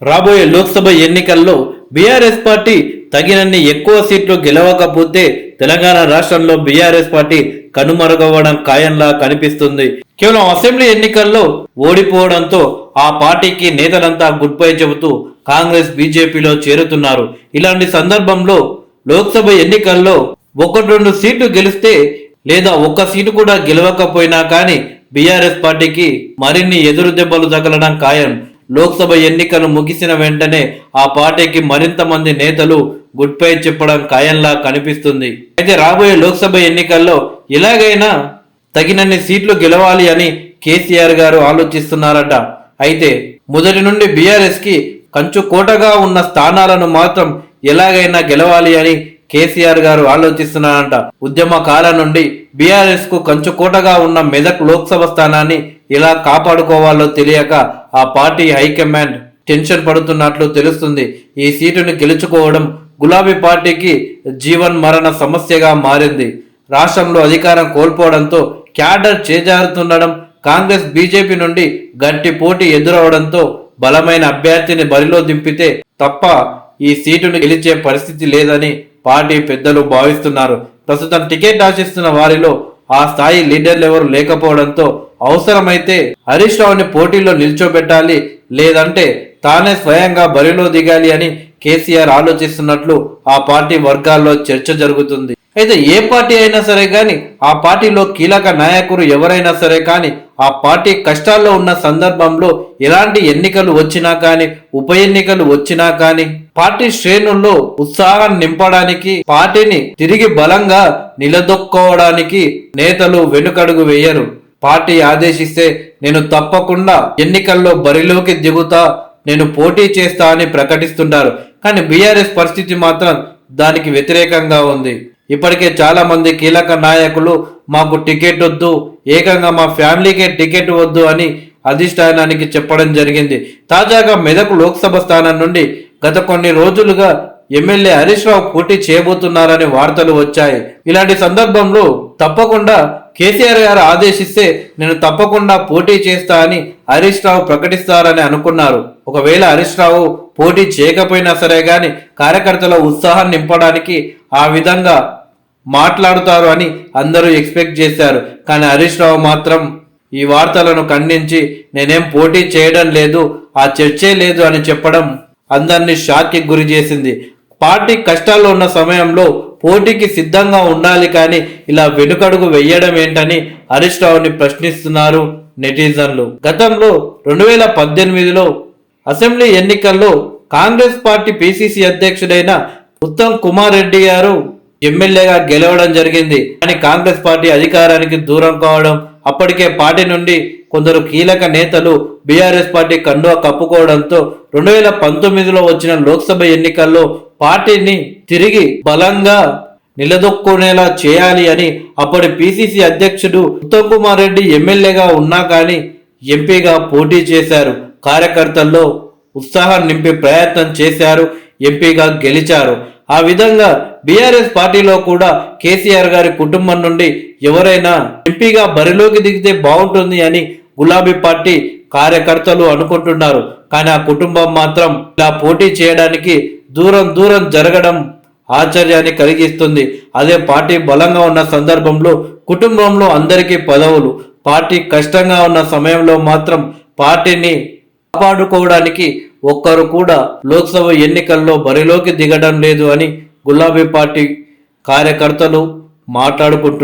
రాబోయే లోక్సభ ఎన్నికల్లో BRS party తగినన్ని ఎక్కువ సీట్లు గెలవకపోతే తెలంగాణ రాష్ట్రంలో బీఆర్ఎస్ పార్టీ కనుమరుగవ్వడం ఖాయంలా కనిపిస్తుంది. కేవలం అసెంబ్లీ ఎన్నికల్లో ఓడిపోవడంతో ఆ పార్టీకి నేతలంతా గుడ్ బై చెబుతూ కాంగ్రెస్ బీజేపీలో చేరుతున్నారు. ఇలాంటి సందర్భంలో లోక్సభ ఎన్నికల్లో 1-2 సీట్లు గెలిస్తే లేదా ఒక్క సీటు కూడా గెలవకపోయినా కానీ బీఆర్ఎస్ పార్టీకి మరిన్ని ఎదురు దెబ్బలు తగలడం ఖాయం. లోక్సభ ఎన్నికలు ముగిసిన వెంటనే ఆ పార్టీకి మరింత మంది నేతలు గుడ్ బై చెప్పడం ఖాయంలా కనిపిస్తుంది. అయితే రాబోయే లోక్సభ ఎన్నికల్లో ఎలాగైనా తగినన్ని సీట్లు గెలవాలి అని కేసీఆర్ గారు ఆలోచిస్తున్నారట. అయితే మొదటి నుండి బీఆర్ఎస్ కి కంచుకోటగా ఉన్న స్థానాలను మాత్రం ఎలాగైనా గెలవాలి అని కేసీఆర్ గారు ఆలోచిస్తున్నారంట. ఉద్యమ కాలం నుండి బీఆర్ఎస్ కు కంచుకోటగా ఉన్న మెదక్ లోక్సభ స్థానాన్ని ఎలా కాపాడుకోవాలో తెలియక ఆ పార్టీ హైకమాండ్ టెన్షన్ పడుతున్నట్లు తెలుస్తుంది. ఈ సీటును గెలుచుకోవడం గులాబీ పార్టీకి జీవన్ మరణ సమస్యగా మారింది. రాష్ట్రంలో అధికారం కోల్పోవడంతో క్యాడర్ చేజారుతుండడం, కాంగ్రెస్ బీజేపీ నుండి గట్టి పోటీ ఎదురవడంతో బలమైన అభ్యర్థిని బరిలో దింపితే తప్ప ఈ సీటును గెలిచే పరిస్థితి లేదని పార్టీ పెద్దలు భావిస్తున్నారు. ప్రస్తుతం టికెట్ ఆశిస్తున్న వారిలో ఆ స్థాయి లీడర్లు ఎవరు లేకపోవడంతో అవసరమైతే హరీష్ రావుని పోటీలో నిల్చోబెట్టాలి, లేదంటే తానే స్వయంగా బరిలో దిగాలి అని కేసీఆర్ ఆలోచిస్తున్నట్లు ఆ పార్టీ వర్గాల్లో చర్చ జరుగుతుంది. అయితే ఏ పార్టీ అయినా సరే కానీ, ఆ పార్టీలో కీలక నాయకులు ఎవరైనా సరే కానీ, ఆ పార్టీ కష్టాల్లో ఉన్న సందర్భంలో ఎలాంటి ఎన్నికలు వచ్చినా కానీ, ఉప ఎన్నికలు వచ్చినా కానీ పార్టీ శ్రేణుల్లో ఉత్సాహాన్ని నింపడానికి, పార్టీని తిరిగి బలంగా నిలదొక్కోవడానికి నేతలు వెనుకడుగు వేయరు. పార్టీ ఆదేశిస్తే నేను తప్పకుండా ఎన్నికల్లో బరిలోకి దిగుతా, నేను పోటీ చేస్తా అని ప్రకటిస్తుంటారు. కానీ బీఆర్ఎస్ పరిస్థితి మాత్రం దానికి వ్యతిరేకంగా ఉంది. ఇప్పటికే చాలా మంది కీలక నాయకులు మాకు టికెట్ వద్దు, ఏకంగా మా ఫ్యామిలీకే టికెట్ వద్దు అని అధిష్టానానికి చెప్పడం జరిగింది. తాజాగా మెదక్ లోక్సభ స్థానం నుండి గత కొన్ని రోజులుగా ఎమ్మెల్యే హరీష్ రావు పోటీ చేయబోతున్నారని వార్తలు వచ్చాయి. ఇలాంటి సందర్భంలో తప్పకుండా కేసీఆర్ గారు ఆదేశిస్తే నేను తప్పకుండా పోటీ చేస్తా అని హరీష్ రావు ప్రకటిస్తారని అనుకున్నారు. ఒకవేళ హరీష్ రావు పోటీ చేయకపోయినా సరే గాని కార్యకర్తల ఉత్సాహాన్ని నింపడానికి ఆ విధంగా మాట్లాడుతారు అని అందరూ ఎక్స్పెక్ట్ చేశారు. కానీ హరీష్ రావు మాత్రం ఈ వార్తలను ఖండించి నేనేం పోటీ చేయడం లేదు, ఆ చర్చే లేదు అని చెప్పడం అందరినీ షాక్కి గురి చేసింది. పార్టీ కష్టాల్లో ఉన్న సమయంలో పోటీకి సిద్ధంగా ఉండాలి, కానీ ఇలా వెనుకడుగు వెయ్యడం ఏంటని హరీష్ రావుని ప్రశ్నిస్తున్నారు నెటిజన్లు. గతంలో 2018లో అసెంబ్లీ ఎన్నికల్లో కాంగ్రెస్ పార్టీ పిసిసి అధ్యక్షుడైన ఉత్తమ్ కుమార్ రెడ్డి గారు ఎమ్మెల్యేగా గెలవడం జరిగింది. కానీ కాంగ్రెస్ పార్టీ అధికారానికి దూరం కావడం, అప్పటికే పార్టీ నుండి కొందరు కీలక నేతలు బీఆర్ఎస్ పార్టీ కండువా కప్పుకోవడంతో 2019లో వచ్చిన లోక్సభ ఎన్నికల్లో పార్టీని తిరిగి బలంగా నిలదొక్కునేలా చేయాలి అని అప్పటి పిసిసి అధ్యక్షుడు ఉత్తమ్ కుమార్ రెడ్డి ఎమ్మెల్యేగా ఉన్నా కానీ ఎంపీగా పోటీ చేశారు. కార్యకర్తల్లో ఉత్సాహం నింపే ప్రయత్నం చేశారు, ఎంపీగా గెలిచారు. ఆ విధంగా బీఆర్ఎస్ పార్టీలో కూడా కేసీఆర్ గారి కుటుంబం నుండి ఎవరైనా ఎంపీగా బరిలోకి దిగితే బాగుంటుంది అని గులాబీ పార్టీ కార్యకర్తలు అనుకుంటున్నారు. కానీ ఆ కుటుంబం మాత్రం ఇలా పోటీ చేయడానికి దూరం జరగడం ఆశ్చర్యాన్ని కలిగిస్తుంది. అదే పార్టీ బలంగా ఉన్న సందర్భంలో కుటుంబంలో అందరికీ పదవులు, పార్టీ కష్టంగా ఉన్న సమయంలో మాత్రం పార్టీని కాపాడుకోవడానికి ఒక్కరు కూడా లోక్సభ ఎన్నికల్లో బరిలోకి దిగడం లేదు అని గులాబీ పార్టీ కార్యకర్తలు మాట్లాడుకుంటున్నారు.